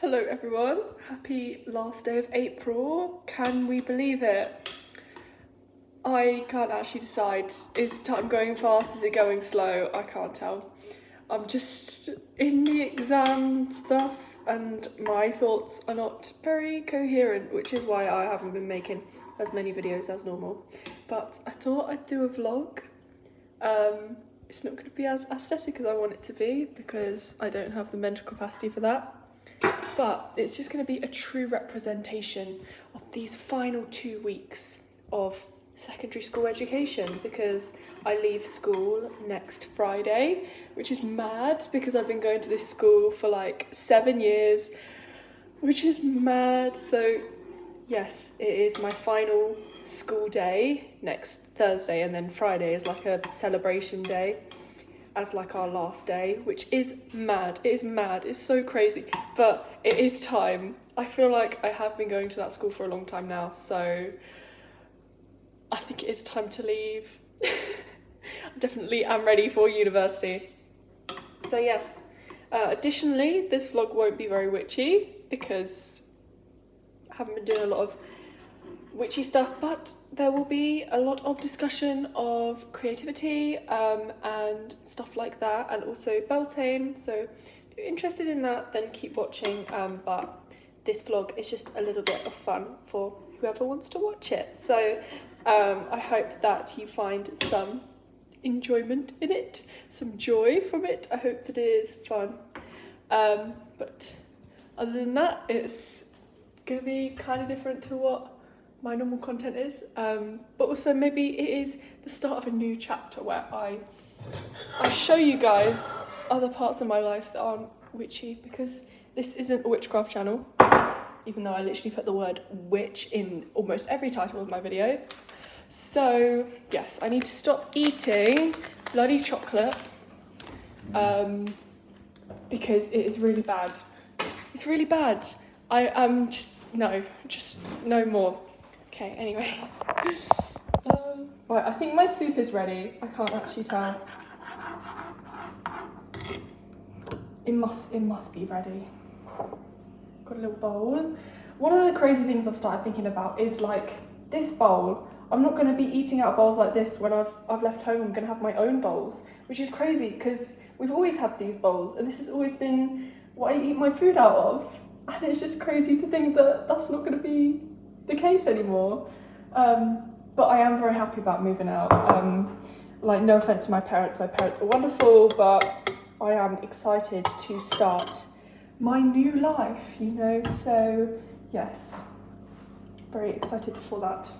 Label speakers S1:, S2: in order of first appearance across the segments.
S1: Hello everyone, happy last day of April. Can we believe it? I can't actually decide. Is time going fast? Is it going slow? I can't tell. I'm just in the exam stuff and my thoughts are not very coherent, which is why I haven't been making as many videos as normal. But I thought I'd do a vlog. It's not going to be as aesthetic as I want it to be because I don't have the mental capacity for that. But it's just going to be a true representation of these final 2 weeks of secondary school education because I leave school next Friday, which is mad because I've been going to this school for like 7 years, which is mad. So yes, it is my final school day next Thursday, and then Friday is like a celebration day as like our last day, which is mad. It is mad, it's so crazy, but it is time. I feel like I have been going to that school for a long time now, so I think it is time to leave. I definitely am ready for university. So yes, additionally, this vlog won't be very witchy because I haven't been doing a lot of witchy stuff, but there will be a lot of discussion of creativity and stuff like that, and also Beltane. So if you're interested in that, then keep watching. But this vlog is just a little bit of fun for whoever wants to watch it. So I hope that you find some enjoyment in it, some joy from it. I hope that it is fun. But other than that, it's gonna be kind of different to what my normal content is, but also maybe it is the start of a new chapter where I show you guys other parts of my life that aren't witchy, because this isn't a witchcraft channel, even though I literally put the word witch in almost every title of my videos. So yes, I need to stop eating bloody chocolate because it is really bad. It's really bad. I am just no more. Okay, anyway. Right, I think my soup is ready. I can't actually tell. It must be ready. Got a little bowl. One of the crazy things I've started thinking about is like this bowl. I'm not going to be eating out of bowls like this when I've left home. I'm going to have my own bowls, which is crazy because we've always had these bowls and this has always been what I eat my food out of. And it's just crazy to think that that's not going to be the case anymore. But I am very happy about moving out. Like, no offense to my parents are wonderful, but I am excited to start my new life, you know, so yes, very excited for that.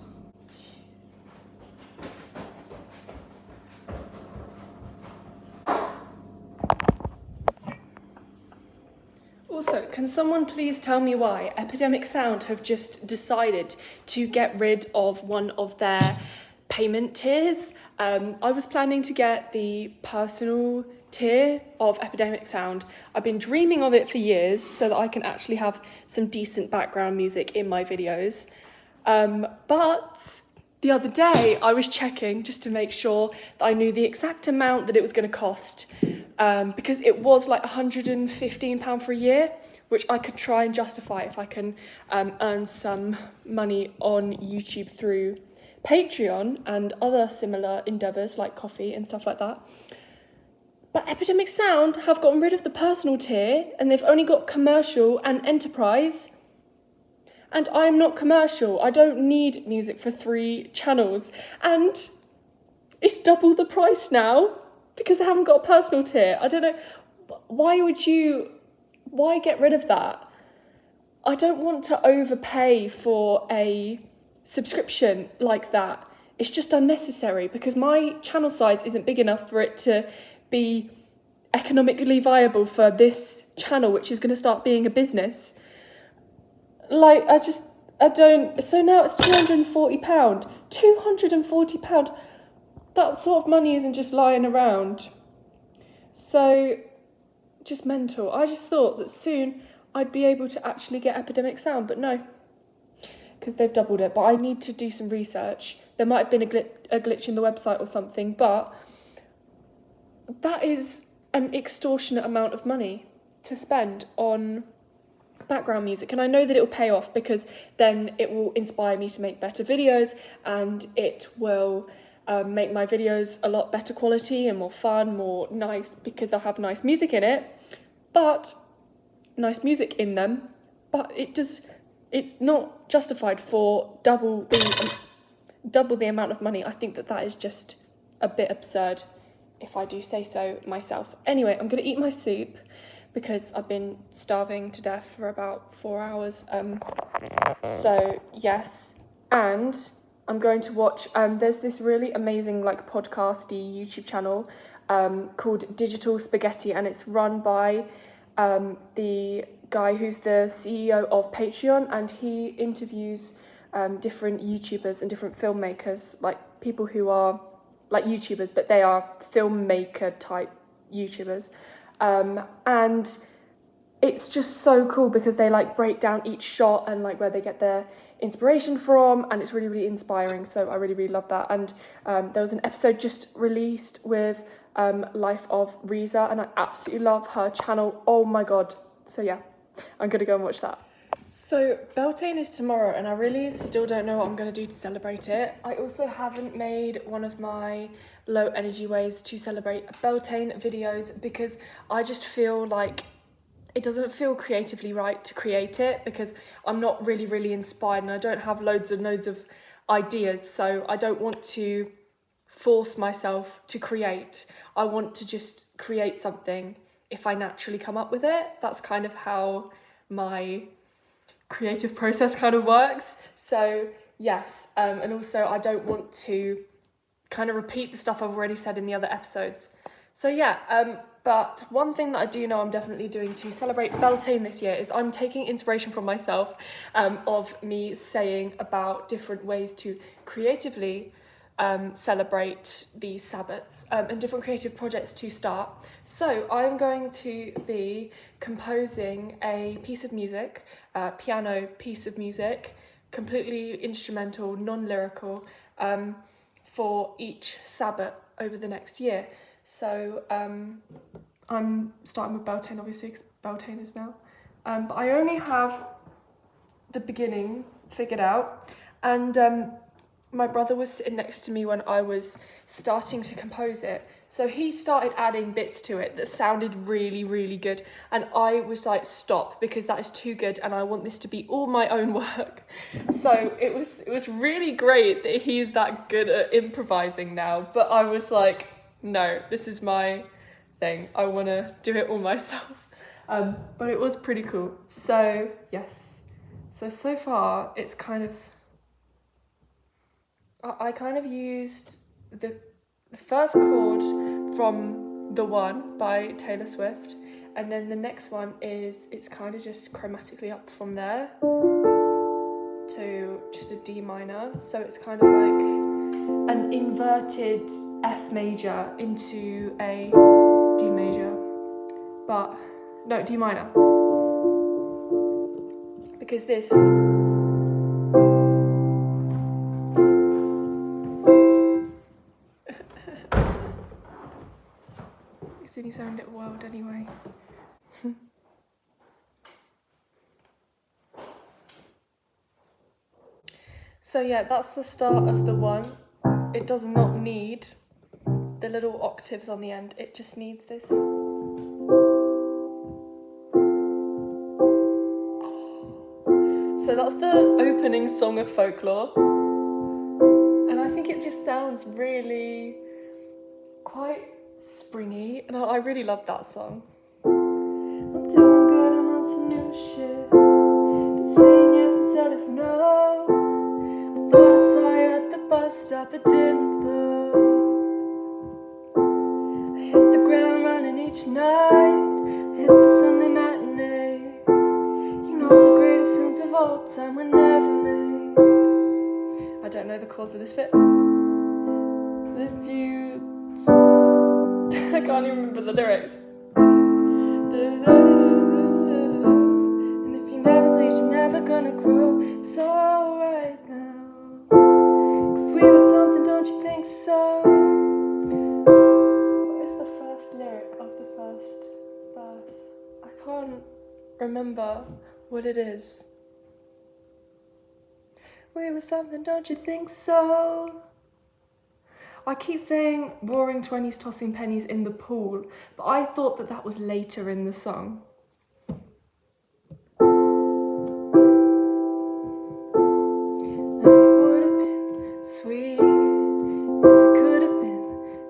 S1: Also, can someone please tell me why Epidemic Sound have just decided to get rid of one of their payment tiers? I was planning to get the personal tier of Epidemic Sound. I've been dreaming of it for years so that I can actually have some decent background music in my videos. But the other day I was checking just to make sure that I knew the exact amount that it was going to cost. Because it was like £115 for a year, which I could try and justify if I can earn some money on YouTube through Patreon and other similar endeavours like coffee and stuff like that. But Epidemic Sound have gotten rid of the personal tier and they've only got commercial and enterprise. And I'm not commercial. I don't need music for 3 channels. And it's double the price now, because they haven't got a personal tier. I don't know, why get rid of that? I don't want to overpay for a subscription like that. It's just unnecessary because my channel size isn't big enough for it to be economically viable for this channel, which is going to start being a business. Like, I don't, so now it's £240. £240. That sort of money isn't just lying around. So, just mental. I just thought that soon I'd be able to actually get Epidemic Sound, but no. Because they've doubled it, but I need to do some research. There might have been a glitch in the website or something, but that is an extortionate amount of money to spend on background music, and I know that it will pay off, because then it will inspire me to make better videos, and it will make my videos a lot better quality and more fun, more nice, because they'll have nice music in it, but nice music in them, but it's not justified for double the amount of money. I think that is just a bit absurd, if I do say so myself. Anyway, I'm going to eat my soup because I've been starving to death for about 4 hours. So yes, and I'm going to watch, there's this really amazing like podcasty YouTube channel called Digital Spaghetti, and it's run by the guy who's the CEO of Patreon, and he interviews different YouTubers and different filmmakers, like people who are like YouTubers, but they are filmmaker type YouTubers. And it's just so cool because they like break down each shot and like where they get their inspiration from, and it's really, really inspiring. So I really, really love that. And there was an episode just released with Life of Riza, and I absolutely love her channel. Oh my god. So yeah, I'm gonna go and watch that. So Beltane is tomorrow, and I really still don't know what I'm going to do to celebrate it. I also haven't made one of my low energy ways to celebrate Beltane videos, because I just feel like it doesn't feel creatively right to create it, because I'm not really, really inspired, and I don't have loads and loads of ideas, so I don't want to force myself to create. I want to just create something if I naturally come up with it. That's kind of how my creative process kind of works. So yes, and also I don't want to kind of repeat the stuff I've already said in the other episodes. So yeah, but one thing that I do know I'm definitely doing to celebrate Beltane this year is I'm taking inspiration from myself, of me saying about different ways to creatively celebrate these Sabbats, and different creative projects to start. So I'm going to be composing a piece of music, piano piece of music, completely instrumental, non-lyrical, for each Sabbat over the next year. So I'm starting with Beltane, obviously, because Beltane is now. But I only have the beginning figured out, and my brother was sitting next to me when I was starting to compose it. So he started adding bits to it that sounded really, really good. And I was like, stop, because that is too good and I want this to be all my own work. So it was really great that he's that good at improvising now. But I was like, no, this is my thing. I want to do it all myself. But it was pretty cool. So yes. So far it's kind of... I kind of used the first chord from The One by Taylor Swift, and then the next one it's kind of just chromatically up from there to just a D minor, so it's kind of like an inverted F major into a D major, but no, D minor, because this... It's in his own little world anyway. So yeah, that's the start of The One. It does not need the little octaves on the end, it just needs this. So that's the opening song of Folklore, and I think it just sounds really quite springy, and I really love that song. I'm doing good, I'm on some new shit. Been saying yes instead of no. I thought I saw you at the bus stop, it didn't though. I hit the ground running each night, I hit the Sunday matinee. You know the greatest songs of all time were never made. I don't know the chords of this bit. If you... I can't even remember the lyrics. And if you never bleed, you're never gonna grow. It's alright now, 'cause we were something, don't you think so? What is the first lyric of the first verse? I can't remember what it is. We were something, don't you think so? I keep saying roaring 20s tossing pennies in the pool, but I thought that was later in the song. And it would have been sweet if it could have been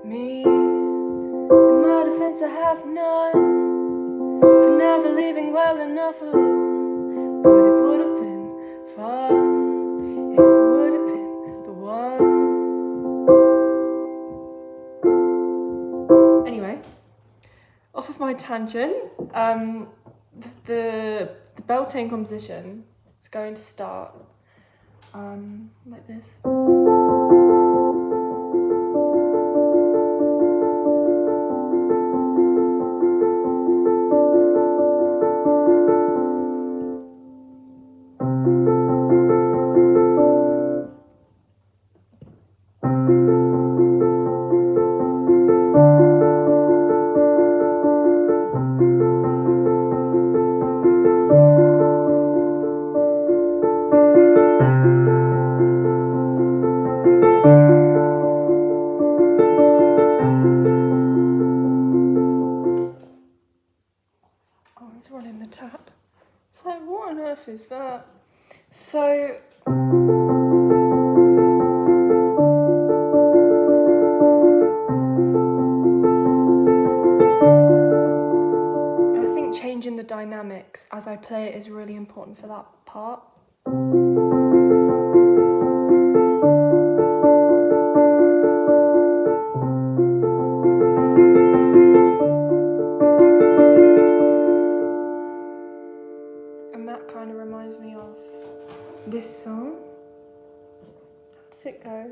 S1: me. In my defense, I have none for never leaving well enough alone. But it would have been fun if it would have been the one. Anyway, off of my tangent, the Beltane composition is going to start like this. Tap. So what on earth is that? So I think changing the dynamics as I play it is really important for that part. This song, how does it go?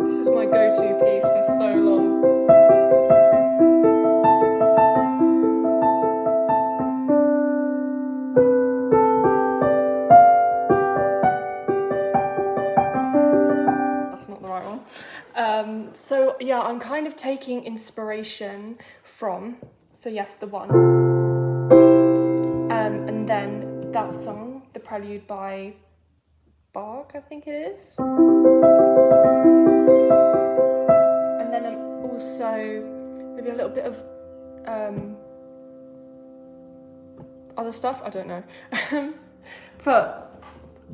S1: This is my go-to piece for so long. So yeah, I'm kind of taking inspiration from, so yes, the one, and then that song, the prelude by Bach, I think it is, and then I'm also maybe a little bit of other stuff, I don't know, but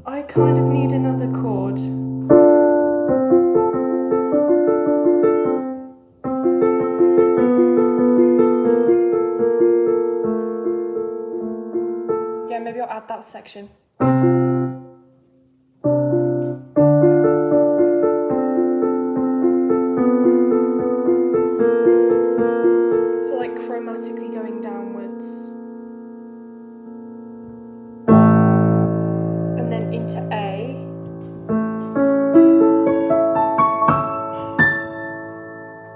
S1: I kind of need another chord. Maybe I'll add that section. So like chromatically going downwards. And then into A.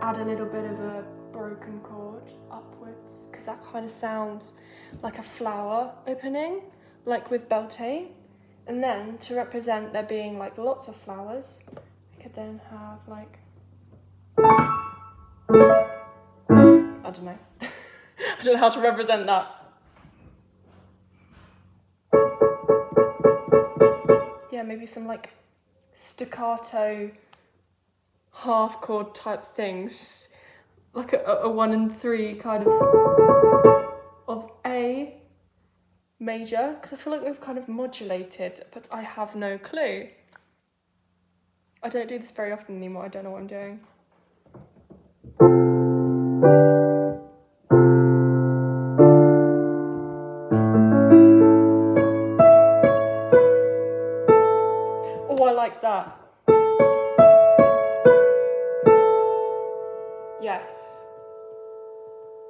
S1: Add a little bit of a broken chord upwards, because that kind of sounds like a flower opening, like with Beltane. And then to represent there being like lots of flowers, I could then have like, I don't know. I don't know how to represent that. Yeah, maybe some like staccato half chord type things, like a 1 and 3 kind of A major, because I feel like we've kind of modulated, but I have no clue. I don't do this very often anymore, I don't know what I'm doing. Oh, I like that. Yes.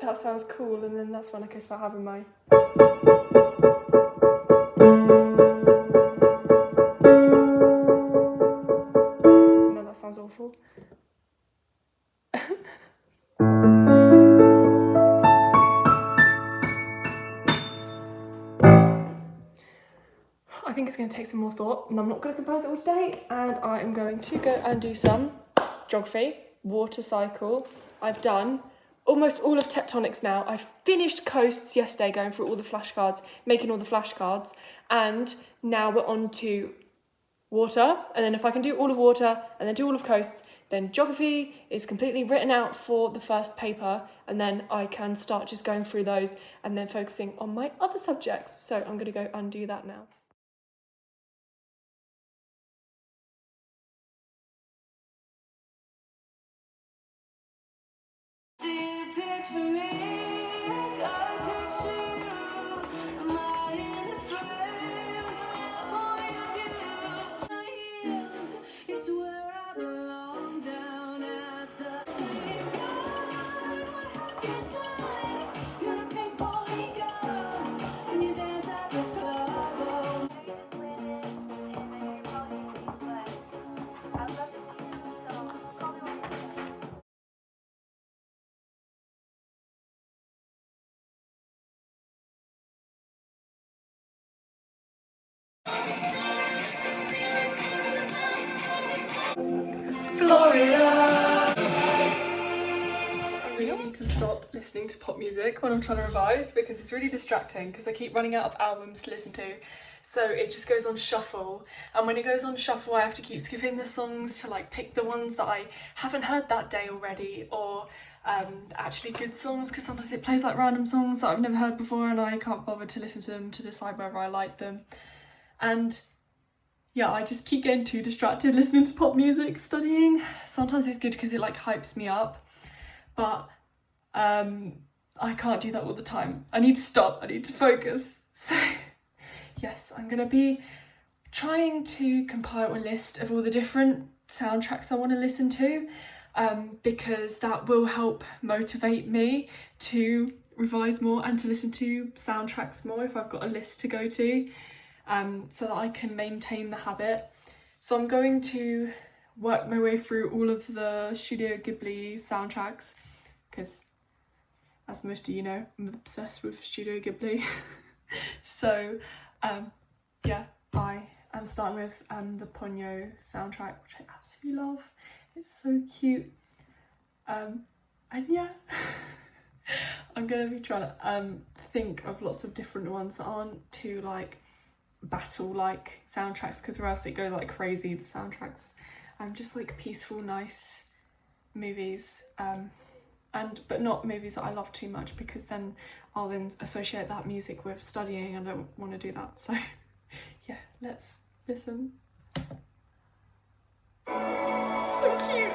S1: That sounds cool, and then that's when I can start having my... No, that sounds awful. I think it's going to take some more thought, and I'm not going to compose it all today, and I am going to go and do some geography, water cycle. I've done almost all of tectonics now. I finished coasts yesterday, going through all the flashcards, making all the flashcards, and now we're on to water, and then if I can do all of water and then do all of coasts, then geography is completely written out for the first paper, and then I can start just going through those and then focusing on my other subjects. So I'm going to go and do that now. Do you picture me? I picture you. Am I in the frame from your point of view? It's where I belong, down at the same time. You're a pink Polly girl, and you dance at the club. Florida. I really need to stop listening to pop music when I'm trying to revise because it's really distracting because I keep running out of albums to listen to. So it just goes on shuffle, and when it goes on shuffle I have to keep skipping the songs to like pick the ones that I haven't heard that day already, or actually good songs, because sometimes it plays like random songs that I've never heard before and I can't bother to listen to them to decide whether I like them. And yeah, I just keep getting too distracted listening to pop music studying. Sometimes it's good because it like hypes me up, but I can't do that all the time. I need to stop, I need to focus. So yes, I'm gonna be trying to compile a list of all the different soundtracks I want to listen to, because that will help motivate me to revise more and to listen to soundtracks more if I've got a list to go to, so that I can maintain the habit. So I'm going to work my way through all of the Studio Ghibli soundtracks because, as most of you know, I'm obsessed with Studio Ghibli. So yeah, I am starting with the Ponyo soundtrack, which I absolutely love. It's so cute. And yeah, I'm gonna be trying to think of lots of different ones that aren't too like battle-like soundtracks, because or else it goes like crazy, the soundtracks. Just like peaceful, nice movies, but not movies that I love too much, because then I'll then associate that music with studying and I don't want to do that. So yeah, let's listen. So cute.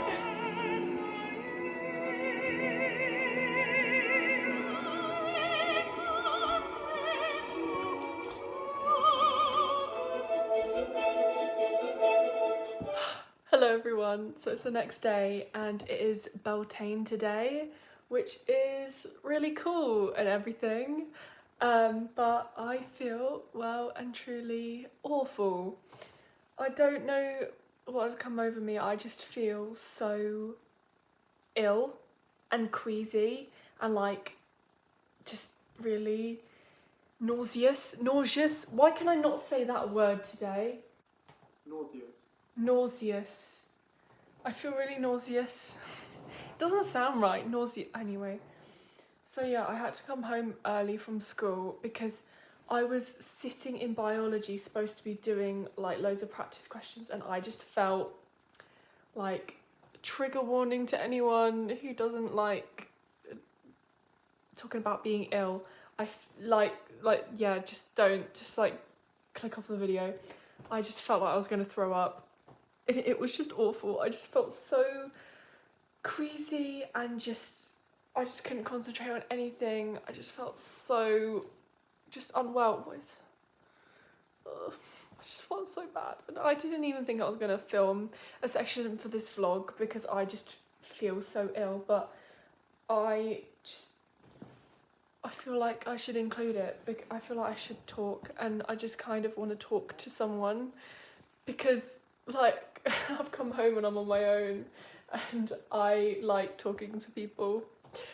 S1: Hello everyone, so it's the next day and it is Beltane today, which is really cool and everything, but I feel well and truly awful. I don't know what has come over me, I just feel so ill and queasy and like just really nauseous, why can I not say that word today? Nauseous. I feel really nauseous. It doesn't sound right, anyway. So yeah, I had to come home early from school because I was sitting in biology, supposed to be doing like loads of practice questions, and I just felt like trigger warning to anyone who doesn't like talking about being ill. Yeah, just don't, just like click off the video. I just felt like I was gonna throw up. It was just awful. I just felt so queasy and I just couldn't concentrate on anything. I just felt so just unwell. I just felt so bad. And I didn't even think I was going to film a section for this vlog because I just feel so ill, but I feel like I should include it. I feel like I should talk, and I just kind of want to talk to someone because like I've come home and I'm on my own and I like talking to people,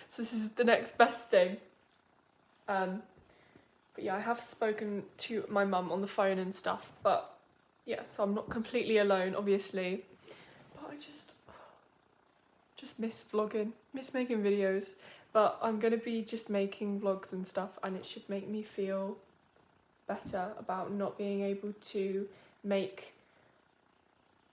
S1: so this is the next best thing. But yeah, I have spoken to my mum on the phone and stuff, but yeah, so I'm not completely alone, obviously. But I just miss vlogging, miss making videos. But I'm gonna be just making vlogs and stuff, and it should make me feel better about not being able to make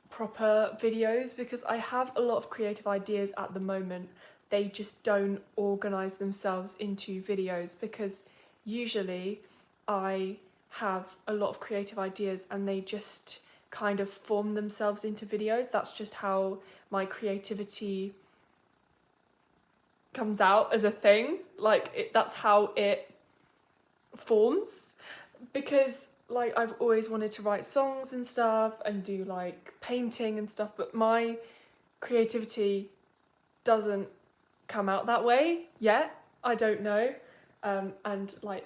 S1: proper videos, because I have a lot of creative ideas at the moment. They just don't organise themselves into videos, because usually I have a lot of creative ideas and they just kind of form themselves into videos. That's just how my creativity comes out as a thing. Like, that's how it forms, because like I've always wanted to write songs and stuff and do like painting and stuff, but my creativity doesn't come out that way yet. I don't know. And like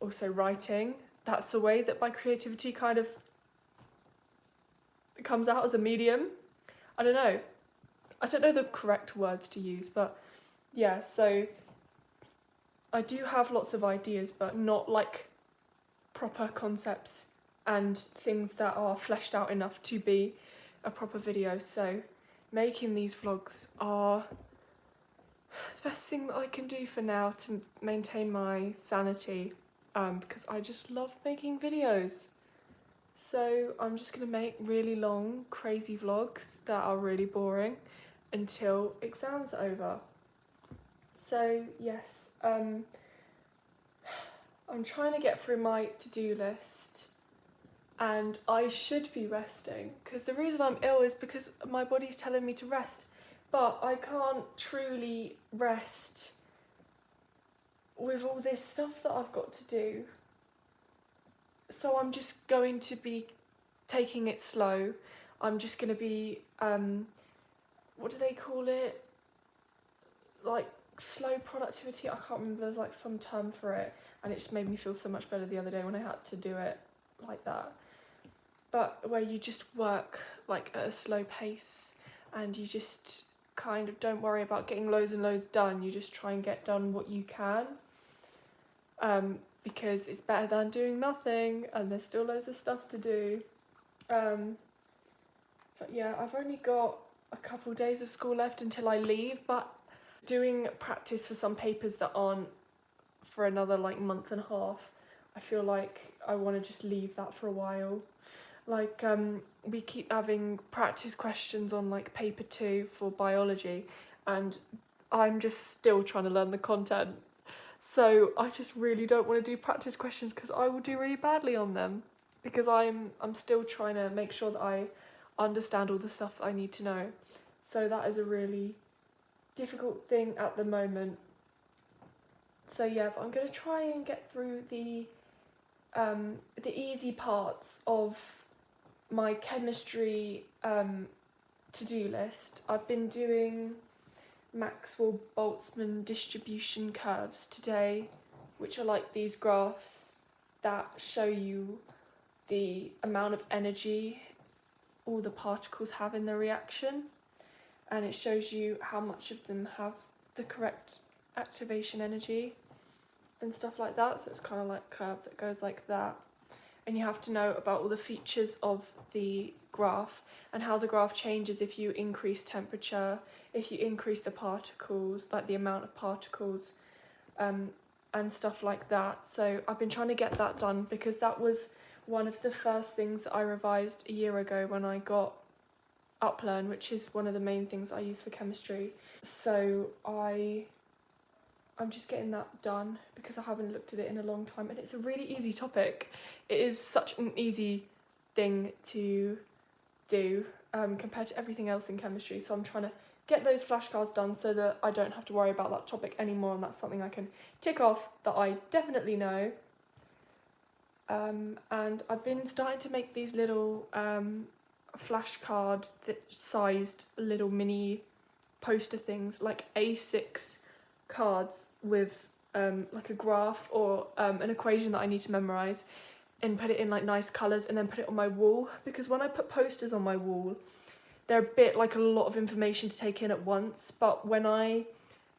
S1: also writing, that's the way that my creativity kind of comes out as a medium. I don't know the correct words to use, but yeah, so I do have lots of ideas, but not like proper concepts and things that are fleshed out enough to be a proper video. So making these vlogs are the best thing that I can do for now to maintain my sanity, because I just love making videos. So I'm just gonna make really long, crazy vlogs that are really boring until exams are over. So yes, I'm trying to get through my to-do list, and I should be resting, because the reason I'm ill is because my body's telling me to rest, but I can't truly rest with all this stuff that I've got to do. So I'm just going to be taking it slow. I'm just going to be, what do they call it? Like slow productivity? I can't remember, there's like some term for it, and it just made me feel so much better the other day when I had to do it like that. But where you just work like at a slow pace, and you just kind of don't worry about getting loads and loads done, you just try and get done what you can, because it's better than doing nothing, and there's still loads of stuff to do. But yeah, I've only got a couple days of school left until I leave, but doing practice for some papers that aren't for another like month and a half, I feel like I want to just leave that for a while. Like, we keep having practice questions on like paper 2 for biology, and I'm just still trying to learn the content. So I just really don't want to do practice questions, because I will do really badly on them, because I'm still trying to make sure that I understand all the stuff I need to know. So that is a really difficult thing at the moment. So yeah, but I'm going to try and get through the easy parts of my chemistry to-do list. I've been doing Maxwell-Boltzmann distribution curves today, which are like these graphs that show you the amount of energy all the particles have in the reaction, and it shows you how much of them have the correct activation energy and stuff like that. So it's kind of like a curve that goes like that, and you have to know about all the features of the graph and how the graph changes if you increase temperature, if you increase the particles, like the amount of particles, and stuff like that. So I've been trying to get that done, because that was one of the first things that I revised a year ago when I got Uplearn, which is one of the main things I use for chemistry. So I'm just getting that done, because I haven't looked at it in a long time, and it's a really easy topic. It is such an easy thing to do compared to everything else in chemistry. So I'm trying to get those flashcards done so that I don't have to worry about that topic anymore, and that's something I can tick off that I definitely know. And I've been starting to make these little flashcard sized little mini poster things, like A6 cards with like a graph or an equation that I need to memorize, and put it in like nice colors, and then put it on my wall, because when I put posters on my wall, they're a bit like a lot of information to take in at once, but when I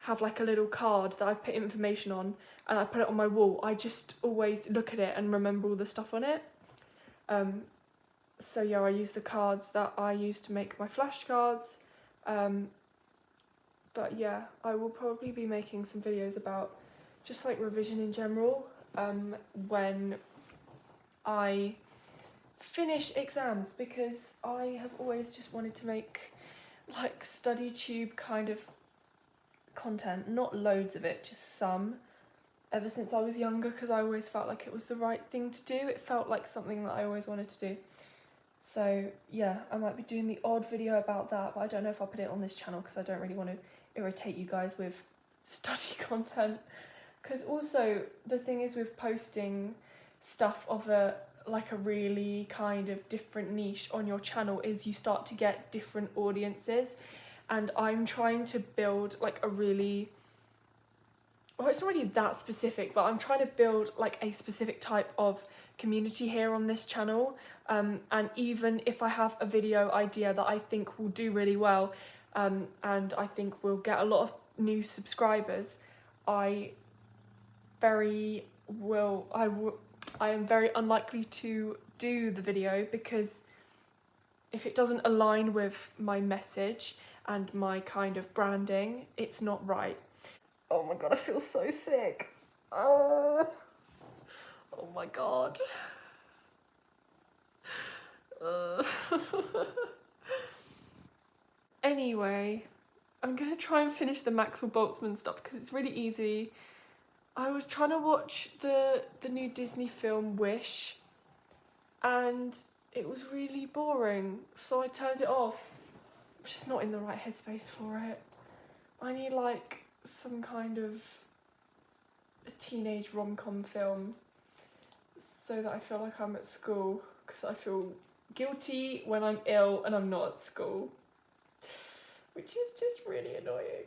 S1: have like a little card that I've put information on, and I put it on my wall. I just always look at it and remember all the stuff on it. So yeah, I use the cards that I use to make my flashcards. But yeah, I will probably be making some videos about just like revision in general when I finish exams, because I have always just wanted to make like study tube kind of content, not loads of it, just some, ever since I was younger, because I always felt like it was the right thing to do. It felt like something that I always wanted to do. So yeah, I might be doing the odd video about that, but I don't know if I'll put it on this channel because I don't really want to irritate you guys with study content. Because also the thing is with posting stuff of a really kind of different niche on your channel is you start to get different audiences, and I'm trying to build like a really, well, it's not really that specific, but I'm trying to build like a specific type of community here on this channel. And even if I have a video idea that I think will do really well, and I think will get a lot of new subscribers, I am very unlikely to do the video, because if it doesn't align with my message and my kind of branding, it's not right. Oh my god, I feel so sick. Oh my god. Anyway, I'm gonna try and finish the Maxwell Boltzmann stuff because it's really easy. I was trying to watch the new Disney film Wish, and it was really boring, so I turned it off. I'm just not in the right headspace for it. I need like some kind of a teenage rom-com film so that I feel like I'm at school, because I feel guilty when I'm ill and I'm not at school, which is just really annoying.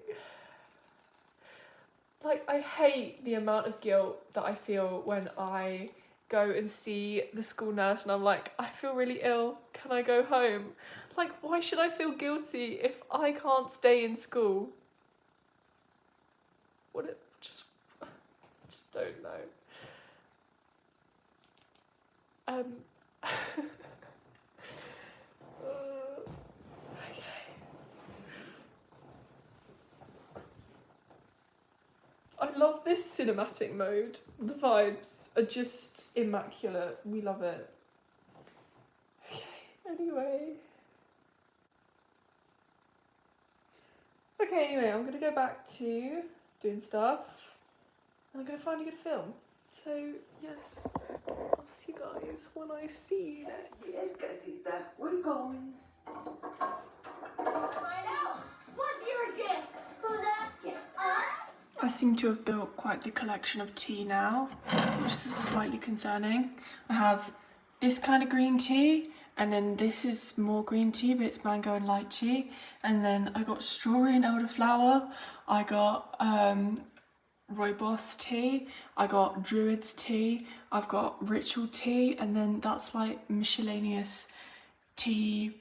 S1: Like, I hate the amount of guilt that I feel when I go and see the school nurse and I'm like, I feel really ill, can I go home? Like, why should I feel guilty if I can't stay in school? Just don't know. Okay. I love this cinematic mode. The vibes are just immaculate. We love it. Okay, anyway. Okay, anyway, I'm gonna go back to doing stuff. I'm gonna find a good film. So, yes, I'll see you guys when I see you.
S2: Yes, Casita, we're going.
S3: I know. What's your gift? Who's asking? Us?
S1: I seem to have built quite the collection of tea now, which is slightly concerning. I have this kind of green tea, and then this is more green tea, but it's mango and lychee. And then I got strawberry and elderflower. I got rooibos tea. I got druid's tea. I've got ritual tea, and then that's like miscellaneous tea,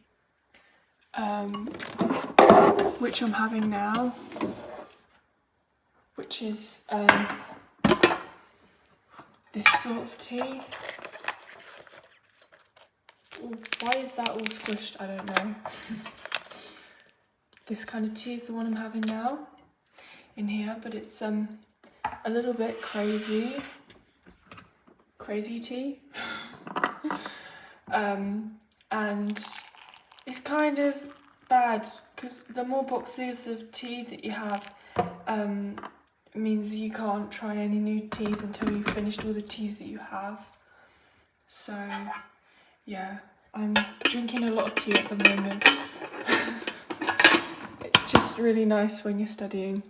S1: which I'm having now, which is this sort of tea. Ooh, why is that all squished? I don't know. This kind of tea is the one I'm having now in here, but it's a little bit crazy tea. And it's kind of bad because the more boxes of tea that you have means you can't try any new teas until you've finished all the teas that you have. So yeah, I'm drinking a lot of tea at the moment. It's just really nice when you're studying,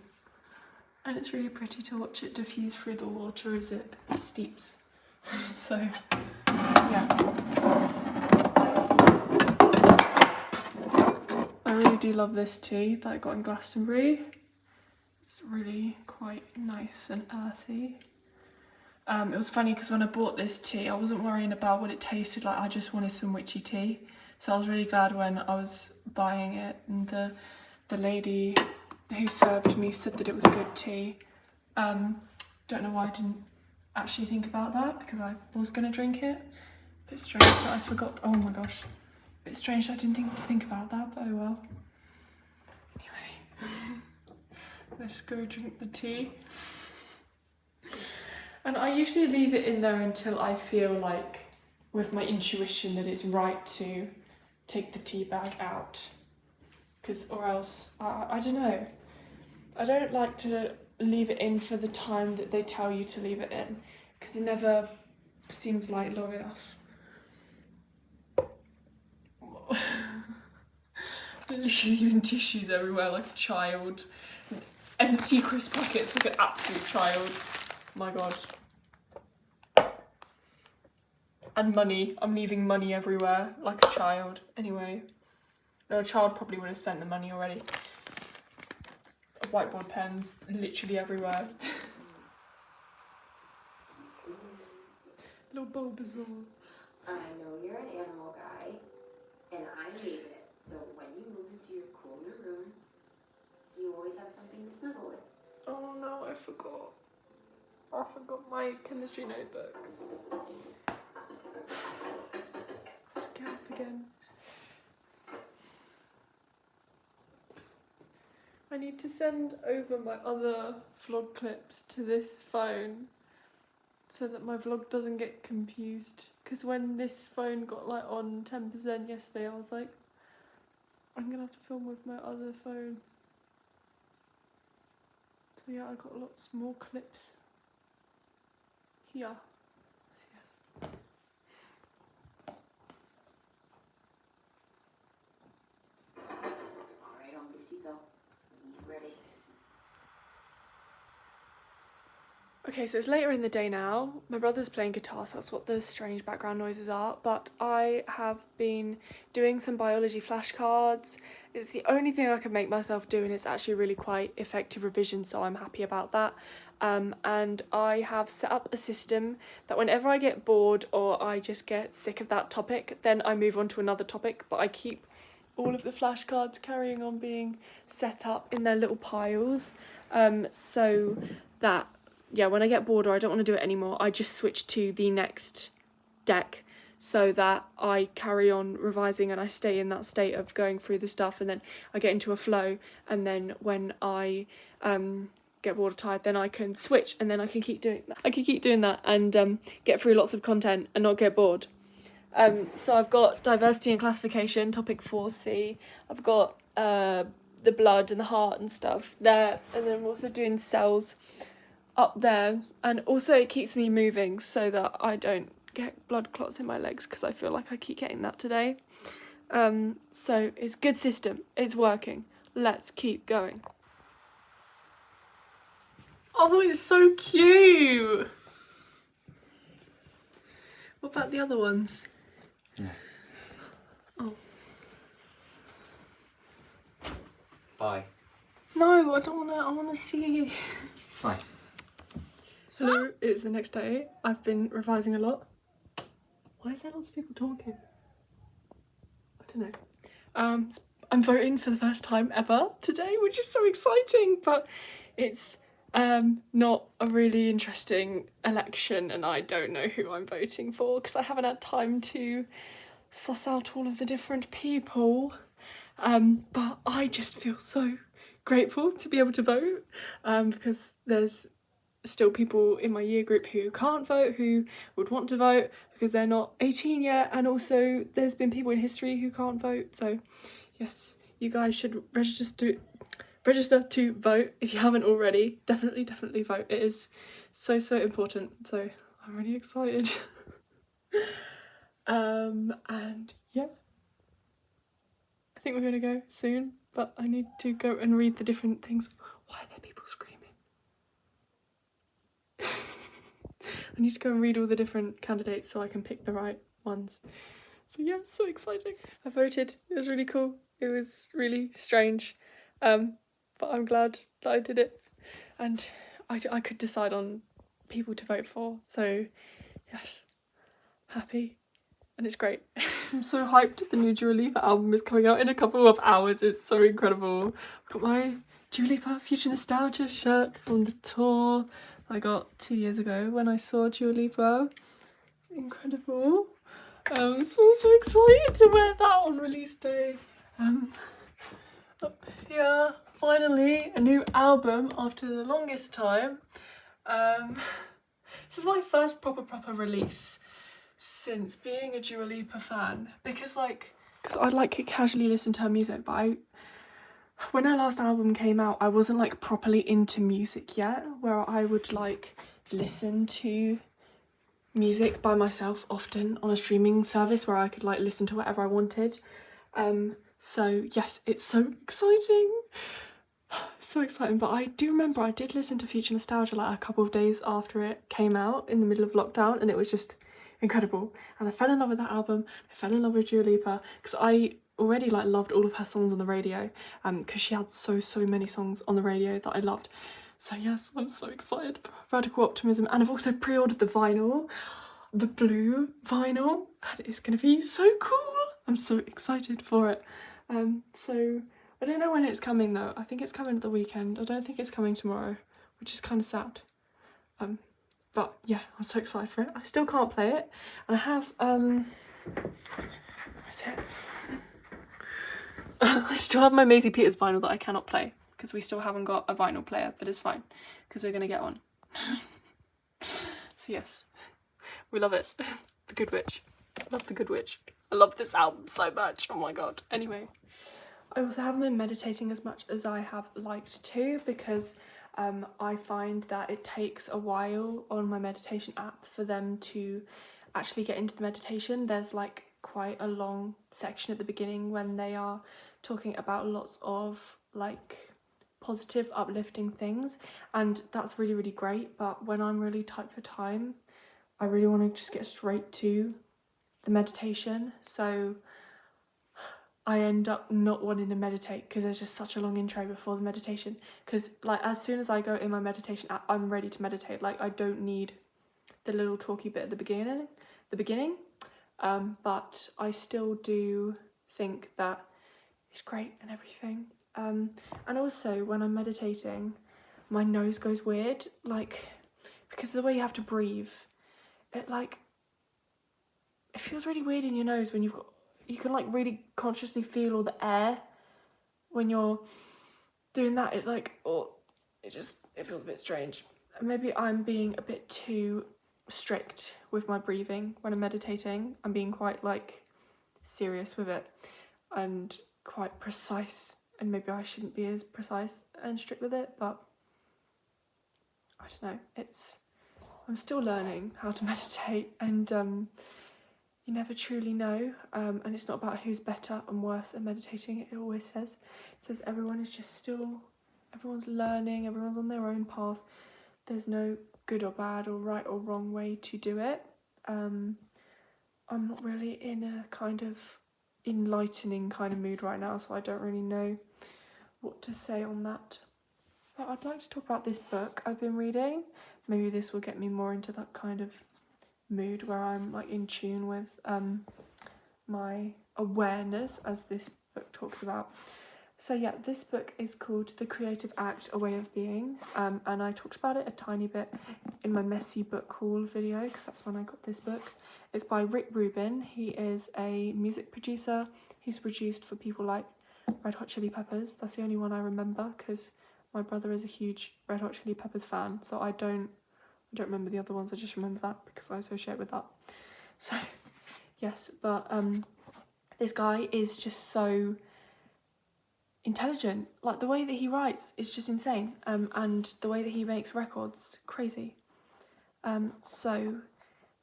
S1: and it's really pretty to watch it diffuse through the water as it steeps. So yeah, I really do love this tea that I got in Glastonbury. It's really quite nice and earthy. It was funny because when I bought this tea, I wasn't worrying about what it tasted like. I just wanted some witchy tea. So I was really glad when I was buying it, and the lady who served me said that it was good tea. Don't know why I didn't actually think about that, because I was going to drink it. Bit strange that I forgot. Oh my gosh. Bit strange that I didn't think about that, but oh well. Anyway, let's go drink the tea. And I usually leave it in there until I feel like, with my intuition, that it's right to take the tea bag out. Or else, I don't know. I don't like to leave it in for the time that they tell you to leave it in, because it never seems like long enough. Literally leaving tissues everywhere like a child. Empty crisp packets like an absolute child. My god. And money. I'm leaving money everywhere like a child. Anyway. No, a child probably would have spent the money already. Whiteboard pens literally everywhere. Little Bulbasaur.
S3: I know you're an animal guy, and I hate it. So when you move into your cooler room, you always have something to snuggle with.
S1: Oh no, I forgot. I forgot my chemistry notebook. Get up again. I need to send over my other vlog clips to this phone so that my vlog doesn't get confused. Because when this phone got like on 10% yesterday, I was like, I'm gonna have to film with my other phone. So yeah, I got lots more clips here. Yes.
S3: Alright, on the seatbelt. Ready.
S1: Okay, so it's later in the day now. My brother's playing guitar, so that's what the strange background noises are. But I have been doing some biology flashcards. It's the only thing I can make myself do, and it's actually really quite effective revision, so I'm happy about that. And I have set up a system that whenever I get bored or I just get sick of that topic, then I move on to another topic, but I keep all of the flashcards carrying on being set up in their little piles, so that, yeah, when I get bored or I don't want to do it anymore, I just switch to the next deck so that I carry on revising and I stay in that state of going through the stuff, and then I get into a flow, and then when I get bored or tired, then I can switch, and then I can keep doing that. I can keep doing that and get through lots of content and not get bored. So I've got diversity and classification, topic 4C. I've got the blood and the heart and stuff there, and then I'm also doing cells up there, and also it keeps me moving so that I don't get blood clots in my legs, because I feel like I keep getting that today. So it's a good system, it's working, let's keep going. Oh, it's so cute! What about the other ones?
S4: Yeah.
S1: Oh.
S4: Bye.
S1: No, I don't wanna, I wanna see you.
S4: Bye.
S1: So it's the next day. I've been revising a lot. Why is there lots of people talking? I don't know. I'm voting for the first time ever today, which is so exciting, but it's not a really interesting election, and I don't know who I'm voting for because I haven't had time to suss out all of the different people. But I just feel so grateful to be able to vote, because there's still people in my year group who can't vote, who would want to vote because they're not 18 yet, and also there's been people in history who can't vote. So yes, you guys should register to vote if you haven't already. Definitely vote. It is so important, so I'm really excited. And yeah, I think we're gonna go soon, but I need to go and read the different things. Why are there people screaming? I need to go and read all the different candidates so I can pick the right ones. So yeah, so exciting. I voted. It was really cool. It was really strange, but I'm glad that I did it, and I could decide on people to vote for. So yes, happy, and it's great. I'm so hyped. The new Dua Lipa album is coming out in a couple of hours. It's so incredible. I've got my Dua Lipa Future Nostalgia shirt from the tour I got 2 years ago when I saw Dua Lipa. It's incredible. So I'm so excited to wear that on release day. Up here, finally, a new album after the longest time. This is my first proper release since being a Dua Lipa fan, because I'd like casually listen to her music, but when her last album came out, I wasn't like properly into music yet, where I would like listen to music by myself often on a streaming service where I could like listen to whatever I wanted. So yes, it's so exciting. So exciting. But I do remember I did listen to Future Nostalgia like a couple of days after it came out in the middle of lockdown, and it was just incredible. And I fell in love with that album. I fell in love with Dua Lipa because I already like loved all of her songs on the radio, because she had so many songs on the radio that I loved. So yes, I'm so excited for Radical Optimism, and I've also pre-ordered the vinyl, the blue vinyl, and it's gonna be so cool. I'm so excited for it. So I don't know when it's coming though. I think it's coming at the weekend. I don't think it's coming tomorrow, which is kind of sad. But yeah, I'm so excited for it. I still can't play it, and I have where's it? I still have my Maisie Peters vinyl that I cannot play because we still haven't got a vinyl player, but it's fine because we're gonna get one. So yes, we love it. The Good Witch. I love The Good Witch. I love this album so much. Oh my god. Anyway, I also haven't been meditating as much as I have liked to, because I find that it takes a while on my meditation app for them to actually get into the meditation. There's like quite a long section at the beginning when they are talking about lots of like positive, uplifting things, and that's really great. But when I'm really tight for time, I really want to just get straight to the meditation, so I end up not wanting to meditate because there's just such a long intro before the meditation, because like as soon as I go in my meditation app, I'm ready to meditate. Like I don't need the little talky bit at the beginning, but I still do think that it's great and everything. And also when I'm meditating, my nose goes weird, like because of the way you have to breathe. It feels really weird in your nose when you can like really consciously feel all the air when you're doing that. It feels a bit strange. Maybe I'm being a bit too strict with my breathing when I'm meditating. I'm being quite like serious with it and quite precise, and maybe I shouldn't be as precise and strict with it, but I don't know. I'm still learning how to meditate, and you never truly know, and it's not about who's better and worse at meditating. It always says everyone's learning, everyone's on their own path. There's no good or bad or right or wrong way to do it. I'm not really in a kind of enlightening kind of mood right now, so I don't really know what to say on that. But I'd like to talk about this book I've been reading. Maybe this will get me more into that kind of mood where I'm like in tune with my awareness, as this book talks about. So yeah, this book is called The Creative Act, A Way of Being, and I talked about it a tiny bit in my messy book haul video, because that's when I got this book. It's by Rick Rubin. He is a music producer. He's produced for people like Red Hot Chili Peppers. That's the only one I remember, because my brother is a huge Red Hot Chili Peppers fan, so I don't remember the other ones. I just remember that because I associate with that. So yes, but this guy is just so intelligent. Like the way that he writes is just insane, and the way that he makes records, crazy. So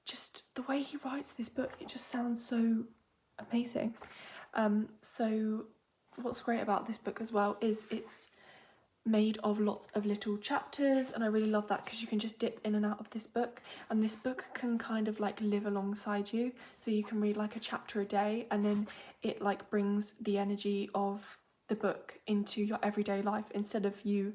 S1: just the way he writes this book, it just sounds so amazing. So what's great about this book as well is it's made of lots of little chapters, and I really love that because you can just dip in and out of this book, and this book can kind of like live alongside you, so you can read like a chapter a day, and then it like brings the energy of the book into your everyday life, instead of you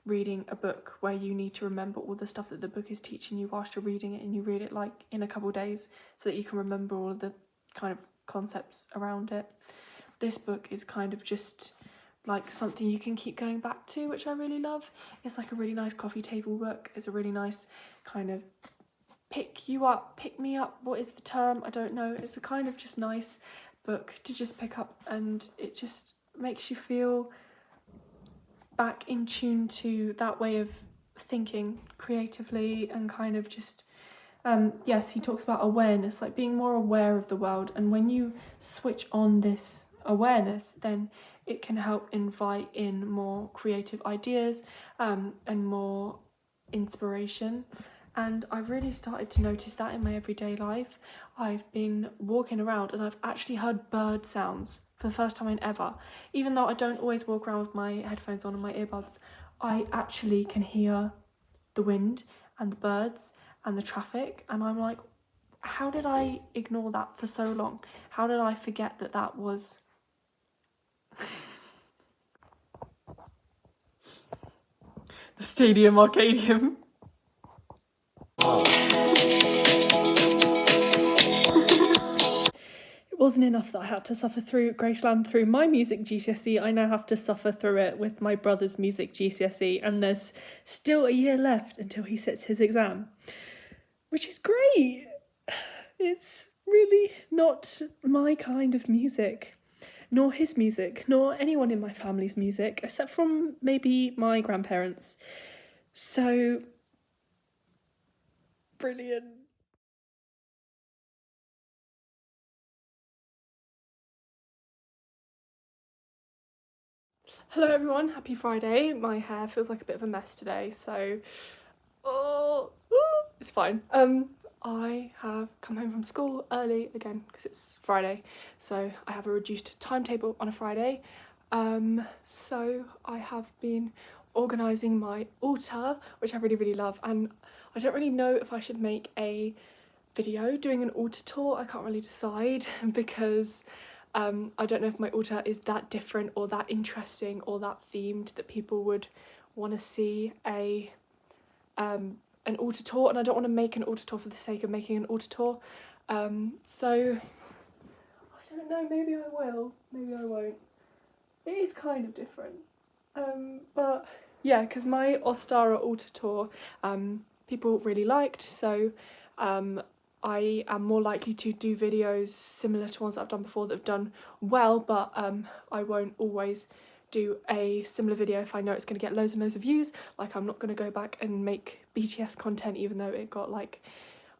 S1: reading a book where you need to remember all the stuff that the book is teaching you whilst you're reading it, and you read it like in a couple of days so that you can remember all of the kind of concepts around it. This book is kind of just like something you can keep going back to, which I really love. It's like a really nice coffee table book. It's a really nice kind of pick me up, what is the term? I don't know. It's a kind of just nice book to just pick up, and it just makes you feel back in tune to that way of thinking creatively, and kind of just yes, he talks about awareness, like being more aware of the world, and when you switch on this awareness, then it can help invite in more creative ideas and more inspiration. And I've really started to notice that in my everyday life. I've been walking around and I've actually heard bird sounds for the first time in ever. Even though I don't always walk around with my headphones on and my earbuds, I actually can hear the wind and the birds and the traffic, and I'm like, how did I ignore that for so long? How did I forget that that was the Stadium Arcadium? It wasn't enough that I had to suffer through Graceland through my music GCSE, I now have to suffer through it with my brother's music GCSE, and there's still a year left until he sits his exam, which is great. It's really not my kind of music, nor his music, nor anyone in my family's music, except from maybe my grandparents. So, brilliant. Hello everyone, happy Friday. My hair feels like a bit of a mess today, so it's fine. I have come home from school early again because it's Friday, so I have a reduced timetable on a Friday. So I have been organising my altar, which I really love, and I don't really know if I should make a video doing an altar tour. I can't really decide because I don't know if my altar is that different or that interesting or that themed that people would want to see an altar tour, and I don't want to make an altar tour for the sake of making an altar tour. So I don't know, maybe I will, maybe I won't. It is kind of different. But yeah, because my Ostara altar tour people really liked, so I am more likely to do videos similar to ones that I've done before that have done well, but I won't always do a similar video if I know it's going to get loads and loads of views. Like, I'm not going to go back and make BTS content even though it got like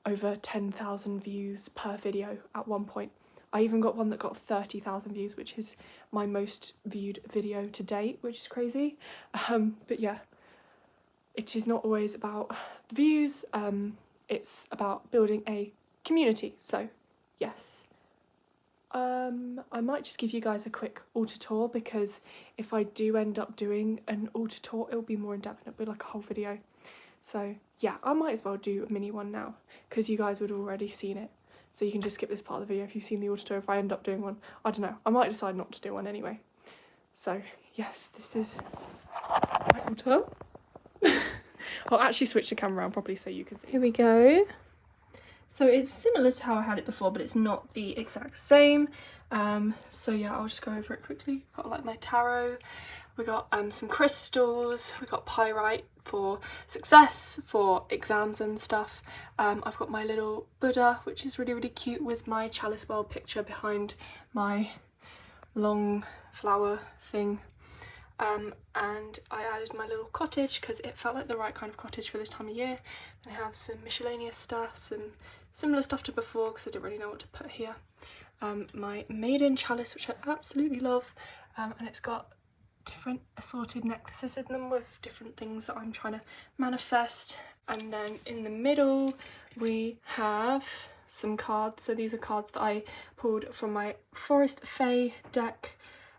S1: over 10,000 views per video at one point. I even got one that got 30,000 views, which is my most viewed video to date, which is crazy. But yeah, it is not always about views, it's about building a community, so yes. I might just give you guys a quick altar tour, because if I do end up doing an altar tour, it'll be more in depth and it'll be like a whole video. So yeah, I might as well do a mini one now, because you guys would have already seen it. So you can just skip this part of the video if you've seen the altar tour. If I end up doing one, I don't know, I might decide not to do one anyway. So yes, this is my altar. I'll actually switch the camera around properly so you can see. Here we go. So it's similar to how I had it before, but it's not the exact same. So yeah, I'll just go over it quickly. Got like my tarot, we got some crystals, we got pyrite for success, for exams and stuff. I've got my little Buddha, which is really cute, with my chalice world picture behind my long flower thing. And I added my little cottage because it felt like the right kind of cottage for this time of year. And I have some miscellaneous stuff, some similar stuff to before because I didn't really know what to put here. My maiden chalice, which I absolutely love, and it's got different assorted necklaces in them with different things that I'm trying to manifest. And then in the middle we have some cards. So these are cards that I pulled from my Forest Fae deck,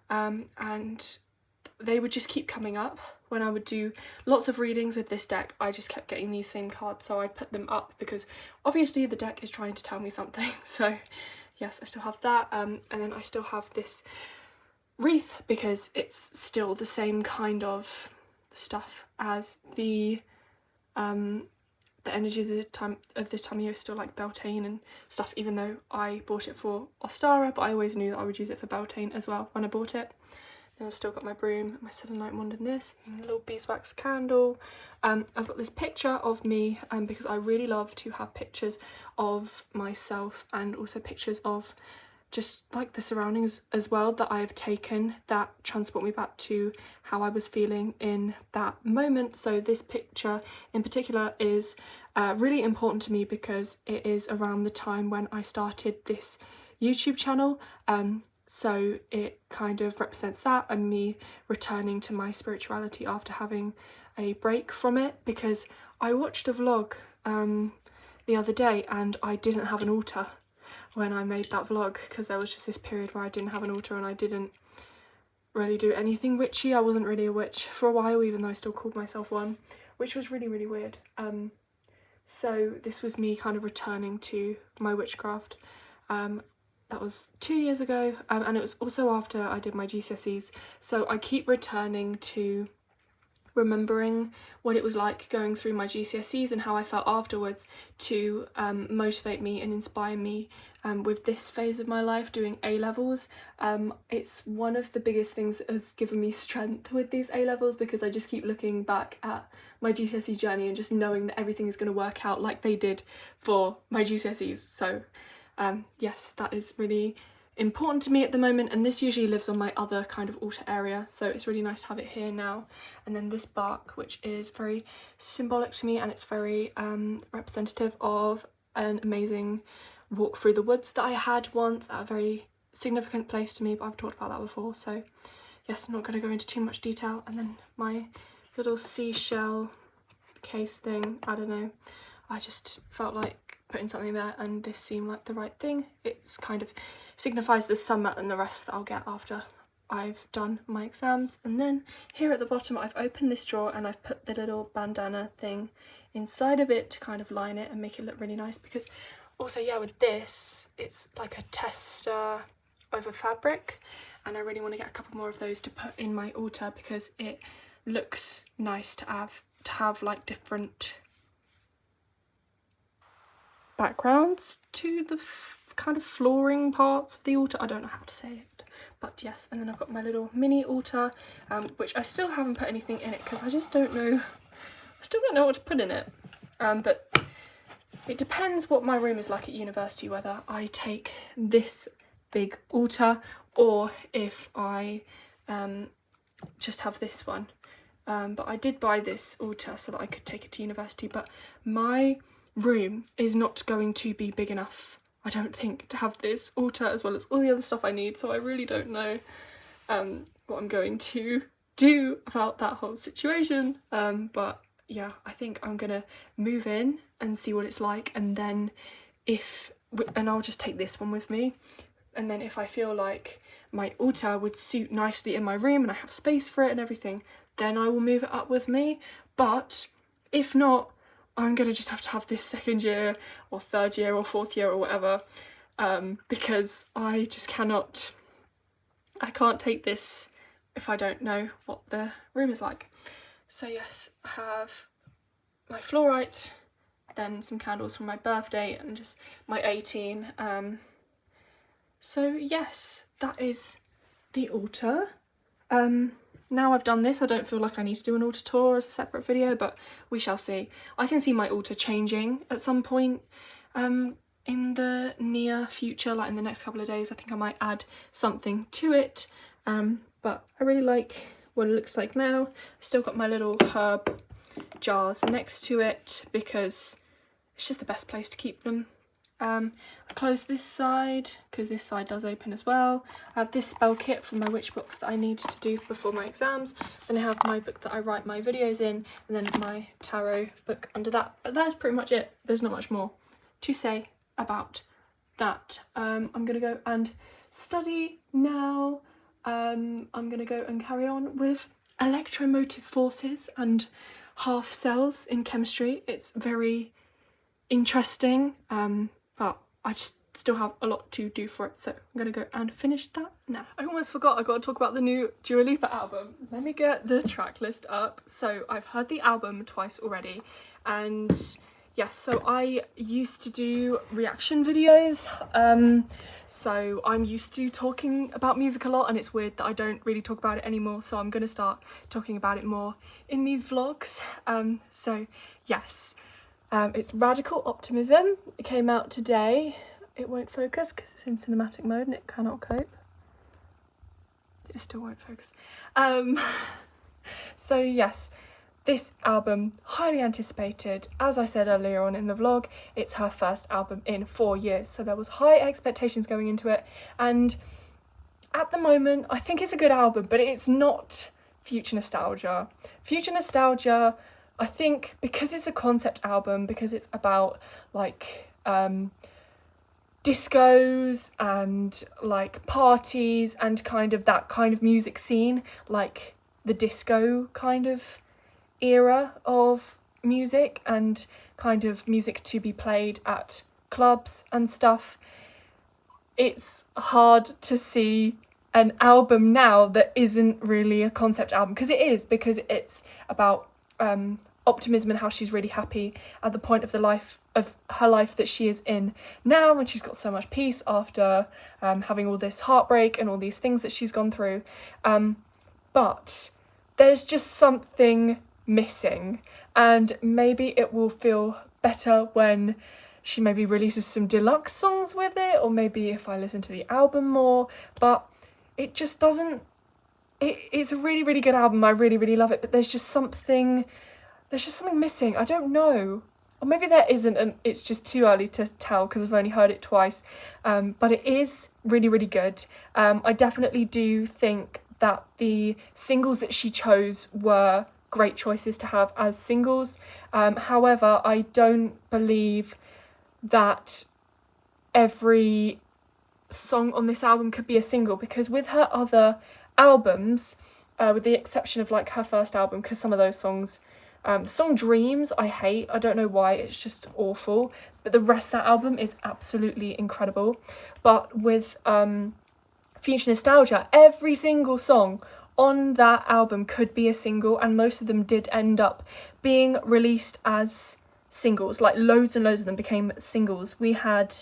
S1: and they would just keep coming up when I would do lots of readings with this deck. I just kept getting these same cards, so I put them up because obviously the deck is trying to tell me something. So yes, I still have that, and then I still have this wreath because it's still the same kind of stuff as the energy of this time of year is still like Beltane and stuff, even though I bought it for Ostara, but I always knew that I would use it for Beltane as well when I bought it. And I've still got my broom, my selenite wand in this, and a little beeswax candle. I've got this picture of me because I really love to have pictures of myself and also pictures of just like the surroundings as well that I have taken that transport me back to how I was feeling in that moment. So this picture in particular is really important to me because it is around the time when I started this YouTube channel. So it kind of represents that and me returning to my spirituality after having a break from it, because I watched a vlog the other day and I didn't have an altar when I made that vlog, because there was just this period where I didn't have an altar and I didn't really do anything witchy. I wasn't really a witch for a while, even though I still called myself one, which was really, really weird. So this was me kind of returning to my witchcraft. That was 2 years ago, and it was also after I did my GCSEs. So I keep returning to remembering what it was like going through my GCSEs and how I felt afterwards to motivate me and inspire me with this phase of my life, doing A-levels. It's one of the biggest things that has given me strength with these A-levels, because I just keep looking back at my GCSE journey and just knowing that everything is going to work out like they did for my GCSEs. So yes, that is really important to me at the moment, and this usually lives on my other kind of altar area, so it's really nice to have it here now. And then this bark, which is very symbolic to me, and it's very representative of an amazing walk through the woods that I had once at a very significant place to me, but I've talked about that before, so yes, I'm not going to go into too much detail. And then my little seashell case thing, I don't know, I just felt like putting something there and this seemed like the right thing. It's kind of signifies the sunmat and the rest that I'll get after I've done my exams. And then here at the bottom I've opened this drawer and I've put the little bandana thing inside of it to kind of line it and make it look really nice, because also, yeah, with this it's like a tester over fabric, and I really want to get a couple more of those to put in my altar because it looks nice to have like different backgrounds to the kind of flooring parts of the altar. I don't know how to say it, but yes. And then I've got my little mini altar, which I still haven't put anything in it because I just don't know. I still don't know what to put in it. But it depends what my room is like at university, whether I take this big altar or if I just have this one. But I did buy this altar so that I could take it to university, but my room is not going to be big enough, I don't think, to have this altar as well as all the other stuff I need, so I really don't know what I'm going to do about that whole situation. But yeah, I think I'm gonna move in and see what it's like, and then I'll just take this one with me, and then if I feel like my altar would suit nicely in my room and I have space for it and everything, then I will move it up with me. But if not, I'm gonna just have to have this second year or third year or fourth year or whatever, because I just can't take this if I don't know what the room is like. So yes, I have my fluorite, then some candles from my birthday and just my 18. So yes, that is the altar. Now I've done this, I don't feel like I need to do an altar tour as a separate video, but we shall see. I can see my altar changing at some point in the near future, like in the next couple of days. I think I might add something to it, but I really like what it looks like now. I've still got my little herb jars next to it because it's just the best place to keep them. I close this side because this side does open as well. I have this spell kit for my witch books that I need to do before my exams. Then I have my book that I write my videos in, and then my tarot book under that. But that's pretty much it. There's not much more to say about that. I'm gonna go and study now. I'm gonna go and carry on with electromotive forces and half cells in chemistry. It's very interesting, but I just still have a lot to do for it, so I'm gonna go and finish that now. I almost forgot, I gotta talk about the new Dua Lipa album. Let me get the track list up. So I've heard the album twice already, and Yes, so I used to do reaction videos, so I'm used to talking about music a lot, and it's weird that I don't really talk about it anymore, so I'm going to start talking about it more in these vlogs. So yes, it's Radical Optimism. It came out today. It won't focus because it's in cinematic mode and it cannot cope. It still won't focus. So yes, this album, highly anticipated. As I said earlier on in the vlog, it's her first album in 4 years, so there was high expectations going into it, and at the moment I think it's a good album, but it's not future nostalgia. Future nostalgia, I think, because it's a concept album, because it's about like discos and like parties and kind of that kind of music scene, like the disco kind of era of music and kind of music to be played at clubs and stuff. It's hard to see an album now that isn't really a concept album, because it is, because it's about optimism and how she's really happy at the point of her life that she is in now, and she's got so much peace after having all this heartbreak and all these things that she's gone through, but there's just something missing, and maybe it will feel better when she maybe releases some deluxe songs with it, or maybe if I listen to the album more, but it just doesn't, it's a really, really good album. I really, really love it, but there's just something missing. I don't know, or maybe there isn't, and it's just too early to tell because I've only heard it twice, but it is really, really good. I definitely do think that the singles that she chose were great choices to have as singles. However, I don't believe that every song on this album could be a single, because with her other albums, with the exception of like her first album, because some of those songs, the song Dreams I hate, I don't know why, it's just awful, but the rest of that album is absolutely incredible. But with Future Nostalgia, every single song on that album could be a single, and most of them did end up being released as singles. Like loads and loads of them became singles. We had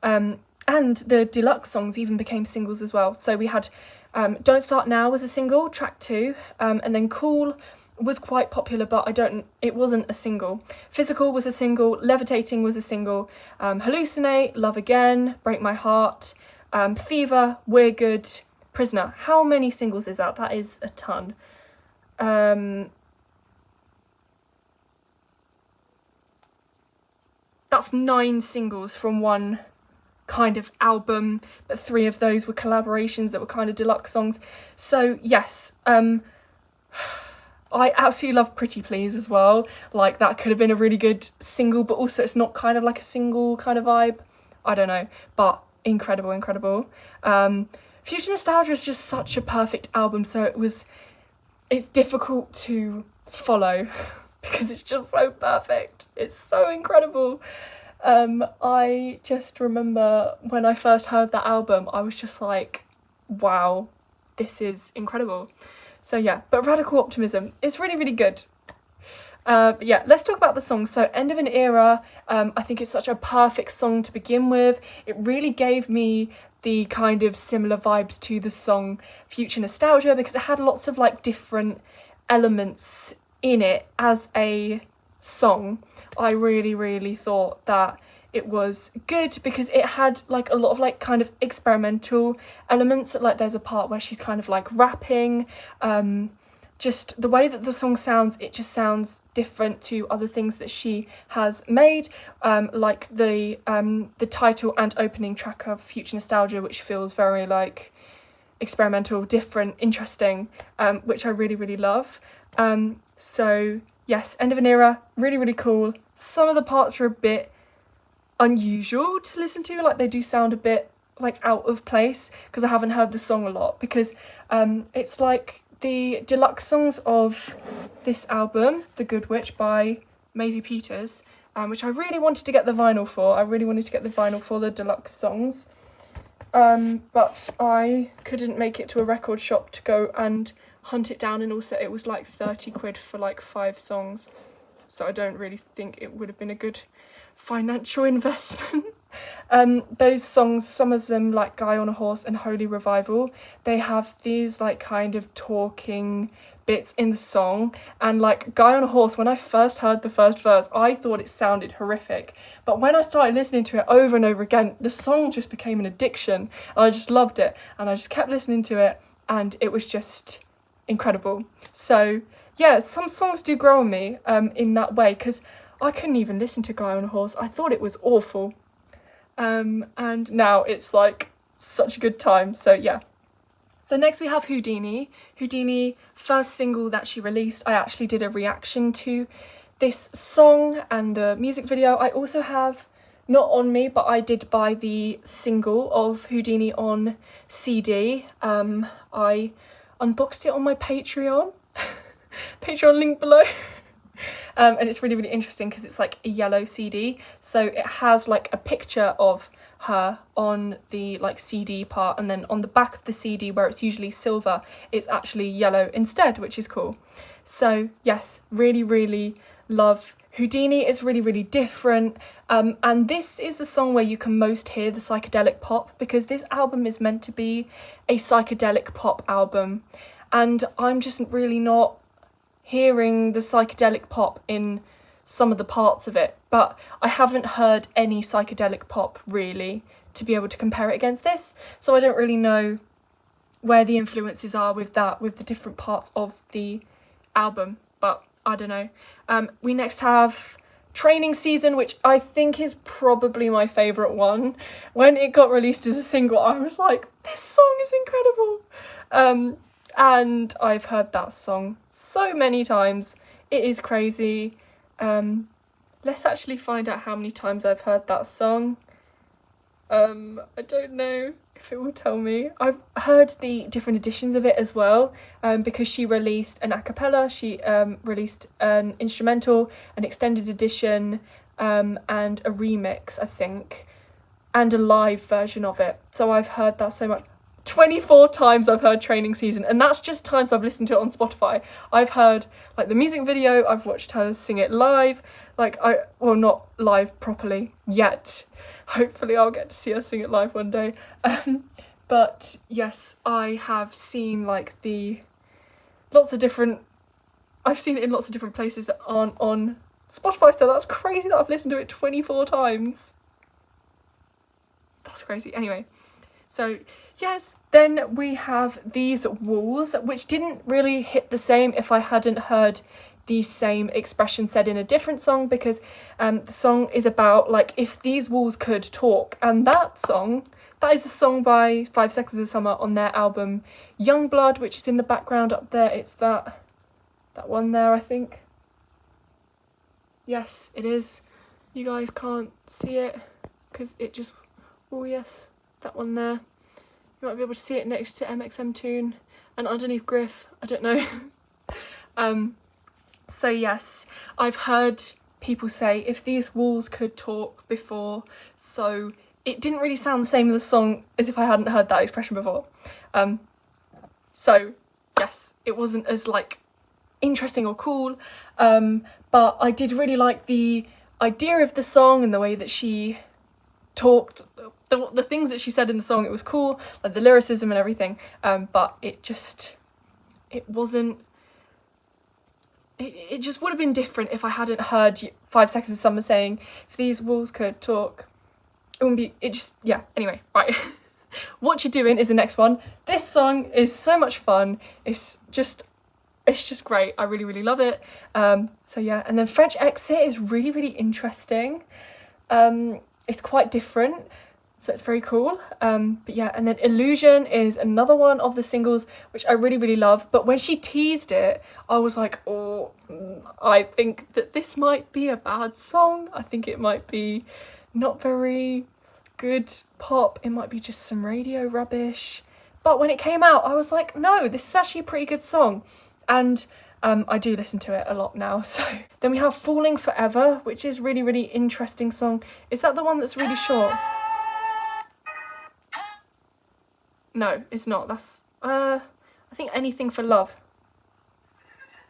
S1: and the deluxe songs even became singles as well. So we had Don't Start Now was a single, track 2, and then Cool was quite popular, but it wasn't a single. Physical was a single, Levitating was a single, Hallucinate, Love Again, Break My Heart, Fever, We're Good, Prisoner. How many singles is that? That is a ton. That's 9 singles from one kind of album, but 3 of those were collaborations that were kind of deluxe songs. So yes, I absolutely love Pretty Please as well. Like that could have been a really good single, but also it's not kind of like a single kind of vibe. I don't know, but incredible. Future Nostalgia is just such a perfect album, so it's difficult to follow because it's just so perfect. It's so incredible. I just remember when I first heard that album, I was just like, wow, this is incredible. So yeah, but Radical Optimism, it's really, really good. But yeah, let's talk about the song. So End of an Era, I think it's such a perfect song to begin with. It really gave me the kind of similar vibes to the song Future Nostalgia, because it had lots of like different elements in it as a song. I really, really thought that it was good because it had like a lot of like kind of experimental elements. Like there's a part where she's kind of like rapping, just the way that the song sounds, it just sounds different to other things that she has made, like the title and opening track of Future Nostalgia, which feels very like experimental, different, interesting, which I really, really love. So yes, End of an Era, really, really cool. Some of the parts are a bit unusual to listen to, like they do sound a bit like out of place because I haven't heard the song a lot, because it's like the deluxe songs of this album, The Good Witch by Maisie Peters, which I really wanted to get the vinyl for. I really wanted to get the vinyl for the deluxe songs, but I couldn't make it to a record shop to go and hunt it down, and also it was like 30 quid for like 5 songs. so I don't really think it would have been a good financial investment. Those songs, some of them like Guy on a Horse and Holy Revival, they have these like kind of talking bits in the song, and like Guy on a Horse, when I first heard the first verse I thought it sounded horrific, but when I started listening to it over and over again, the song just became an addiction, and I just loved it, and I just kept listening to it, and it was just incredible. So yeah, some songs do grow on me in that way, because I couldn't even listen to Guy on a Horse. I thought it was awful. And now it's like such a good time, so yeah. So next we have Houdini. Houdini, first single that she released. I actually did a reaction to this song and the music video. I also have, not on me, but I did buy the single of Houdini on CD. I unboxed it on my Patreon. Patreon link below. And it's really, really interesting because it's like a yellow CD, so it has like a picture of her on the like CD part, and then on the back of the CD, where it's usually silver, it's actually yellow instead, which is cool. So yes, really, really love Houdini. It's really, really different, and this is the song where you can most hear the psychedelic pop, because this album is meant to be a psychedelic pop album, and I'm just really not hearing the psychedelic pop in some of the parts of it, but I haven't heard any psychedelic pop really to be able to compare it against this, so I don't really know where the influences are with that, with the different parts of the album, but I don't know. We next have Training Season, which I think is probably my favourite one. When it got released as a single, I was like, this song is incredible. And I've heard that song so many times. It is crazy. Let's actually find out how many times I've heard that song. I don't know if it will tell me. I've heard the different editions of it as well, because she released an a cappella, she released an instrumental, an extended edition, and a remix, I think, and a live version of it. So I've heard that so much. 24 times I've heard Training Season, and that's just times I've listened to it on Spotify. I've heard like the music video, I've watched her sing it live, well, not live properly yet. Hopefully I'll get to see her sing it live one day. But yes, I have seen like I've seen it in lots of different places that aren't on Spotify, so that's crazy that I've listened to it 24 times. That's crazy. Anyway, so yes, then we have These Walls, which didn't really hit the same if I hadn't heard the same expression said in a different song, because the song is about like if these walls could talk, and that is a song by 5 Seconds of Summer on their album Youngblood, which is in the background up there. It's that one there, I think. Yes, it is. You guys can't see it because it just, oh yes, that one there. You might be able to see it next to MXM Tune and underneath Griff, I don't know. So yes, I've heard people say if these walls could talk before, so it didn't really sound the same in the song as if I hadn't heard that expression before. So yes, it wasn't as like interesting or cool, but I did really like the idea of the song and the way that she talked, the things that she said in the song. It was cool, like the lyricism and everything, but it just would have been different if I hadn't heard 5 Seconds of Summer saying if these walls could talk. It wouldn't be, yeah, anyway, right. What You're Doing is the next one. This song is so much fun. It's just great. I really, really love it. So yeah, and then French Exit is really, really interesting. It's quite different, so it's very cool. But yeah, and then Illusion is another one of the singles which I really, really love. But when she teased it, I was like, oh, I think that this might be a bad song. I think it might be not very good pop. It might be just some radio rubbish. But when it came out, I was like, no, this is actually a pretty good song. And I do listen to it a lot now. So then we have Falling Forever, which is really, really interesting song. Is that the one that's really short? No, it's not. That's I think Anything for Love.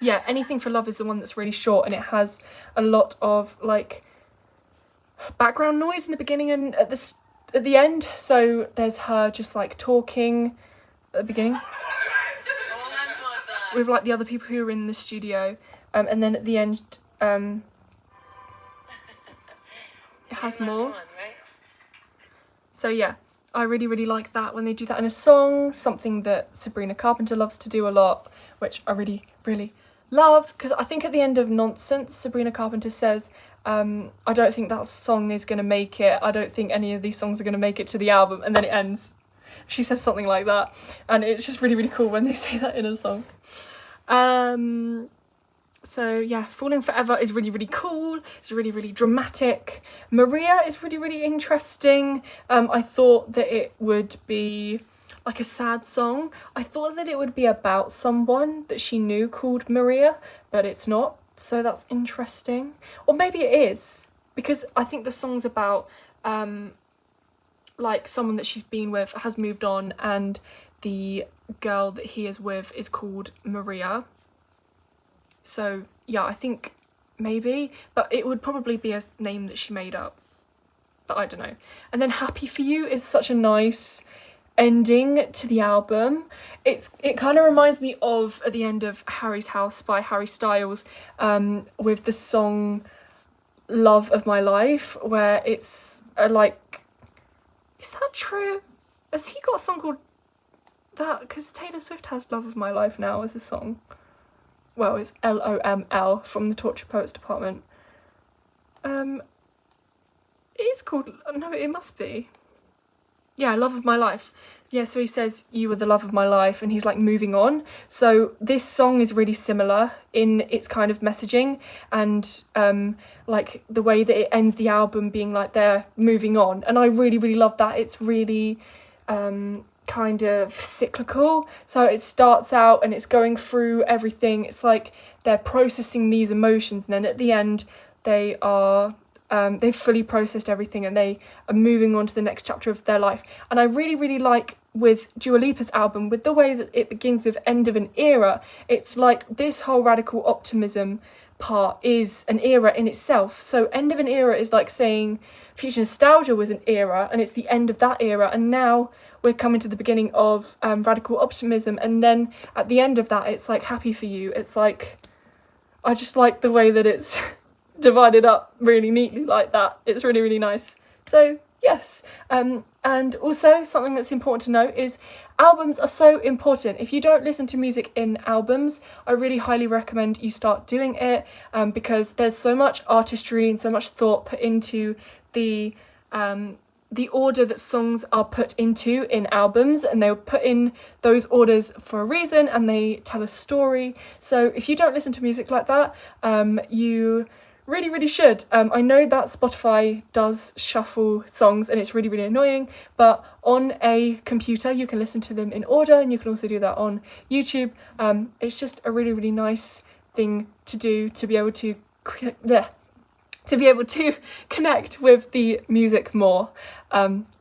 S1: yeah, Anything for Love is the one that's really short, and it has a lot of like background noise in the beginning and at the end. So there's her just like talking at the beginning with like the other people who are in the studio, and then at the end it has more. So yeah, I really, really like that when they do that in a song, something that Sabrina Carpenter loves to do a lot, which I really, really love, because I think at the end of Nonsense, Sabrina Carpenter says, I don't think that song is going to make it, I don't think any of these songs are going to make it to the album, and then it ends. She says something like that, and it's just really, really cool when they say that in a song. So yeah, Falling Forever is really, really cool. It's really, really dramatic. Maria is really, really interesting. I thought that it would be like a sad song. I thought that it would be about someone that she knew called Maria, but it's not. So that's interesting. Or maybe it is, because I think the song's about like someone that she's been with has moved on, and the girl that he is with is called Maria. So yeah, I think maybe, but it would probably be a name that she made up, but I don't know. And then Happy For You is such a nice ending to the album. It kind of reminds me of at the end of Harry's House by Harry Styles, with the song Love of My Life, where it's like, is that true? Has he got a song called that? Because Taylor Swift has Love of My Life now as a song. Well, it's LOML from the Torture Poets Department. It is called, no, it must be. Yeah, Love of My Life. Yeah, so he says, you were the love of my life, and he's like moving on. So this song is really similar in its kind of messaging, and like the way that it ends the album being like they're moving on. And I really, really love that. It's really kind of cyclical. So it starts out and it's going through everything. It's like they're processing these emotions, and then at the end they are they've fully processed everything and they are moving on to the next chapter of their life. And I really, really like with Dua Lipa's album, with the way that it begins with End of an Era. It's like this whole radical optimism part is an era in itself. So End of an Era is like saying Future Nostalgia was an era and it's the end of that era, and now we're coming to the beginning of radical optimism, and then at the end of that it's like Happy For You. It's like, I just like the way that it's divided up really neatly like that. It's really, really nice. So yes, and also something that's important to note is albums are so important. If you don't listen to music in albums, I really highly recommend you start doing it, because there's so much artistry and so much thought put into the order that songs are put into in albums, and they were put in those orders for a reason, and they tell a story. So if you don't listen to music like that, you really, really should. I know that Spotify does shuffle songs and it's really, really annoying, but on a computer you can listen to them in order, and you can also do that on YouTube. It's just a really, really nice thing to do, to be able to connect with the music more.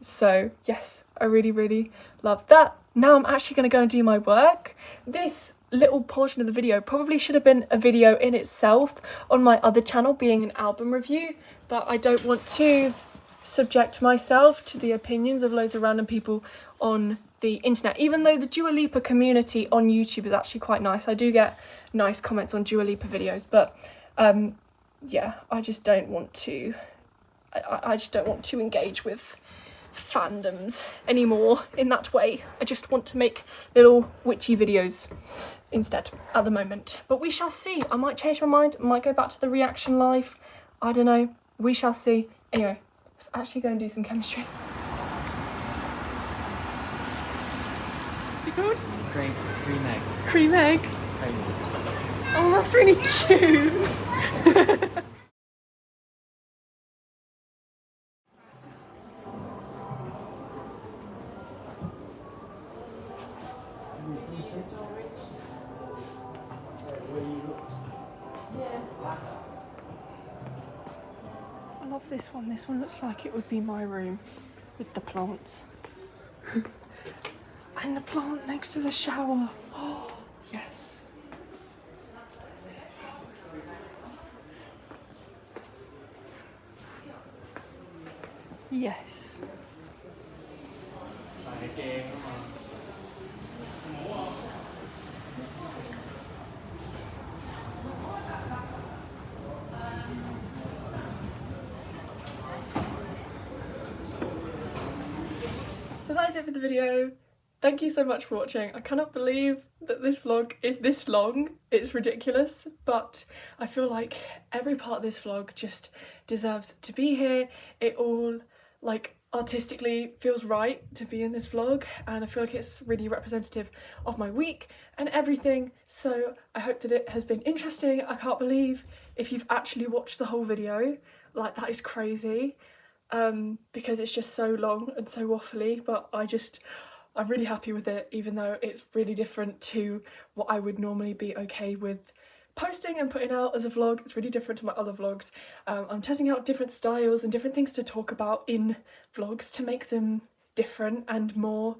S1: So yes, I really, really love that. Now I'm actually going to go and do my work. This little portion of the video probably should have been a video in itself on my other channel, being an album review, but I don't want to subject myself to the opinions of loads of random people on the internet, even though the Dua Lipa community on YouTube is actually quite nice. I do get nice comments on Dua Lipa videos, but yeah, I just don't want to I just don't want to engage with fandoms anymore in that way. I just want to make little witchy videos instead at the moment, but we shall see. I might change my mind, I might go back to the reaction life, I don't know, we shall see. Anyway, let's actually go and do some chemistry. What's it called?
S4: Cream egg.
S1: Cream egg?
S4: Cream egg.
S1: Oh, that's really cute. I love this one. This one looks like it would be my room with the plants. And the plant next to the shower. Oh, yes. Yes. So that is it for the video. Thank you so much for watching. I cannot believe that this vlog is this long. It's ridiculous, but I feel like every part of this vlog just deserves to be here. It all, like, artistically feels right to be in this vlog, and I feel like it's really representative of my week and everything. So I hope that it has been interesting. I can't believe if you've actually watched the whole video. Like, that is crazy. Because it's just so long and so waffly, but I'm really happy with it, even though it's really different to what I would normally be okay with posting and putting out as a vlog. It's really different to my other vlogs. I'm testing out different styles and different things to talk about in vlogs to make them different and more,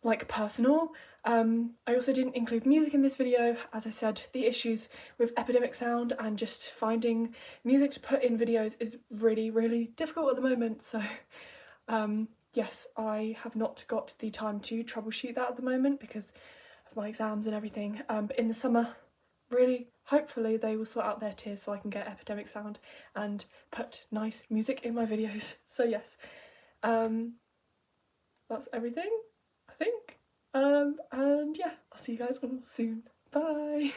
S1: like, personal. I also didn't include music in this video. As I said, the issues with epidemic sound and just finding music to put in videos is really, really difficult at the moment. So yes, I have not got the time to troubleshoot that at the moment because of my exams and everything. But in the summer, really, hopefully they will sort out their tiers so I can get epidemic sound and put nice music in my videos. So yes, that's everything, I think. And yeah, I'll see you guys all soon. Bye!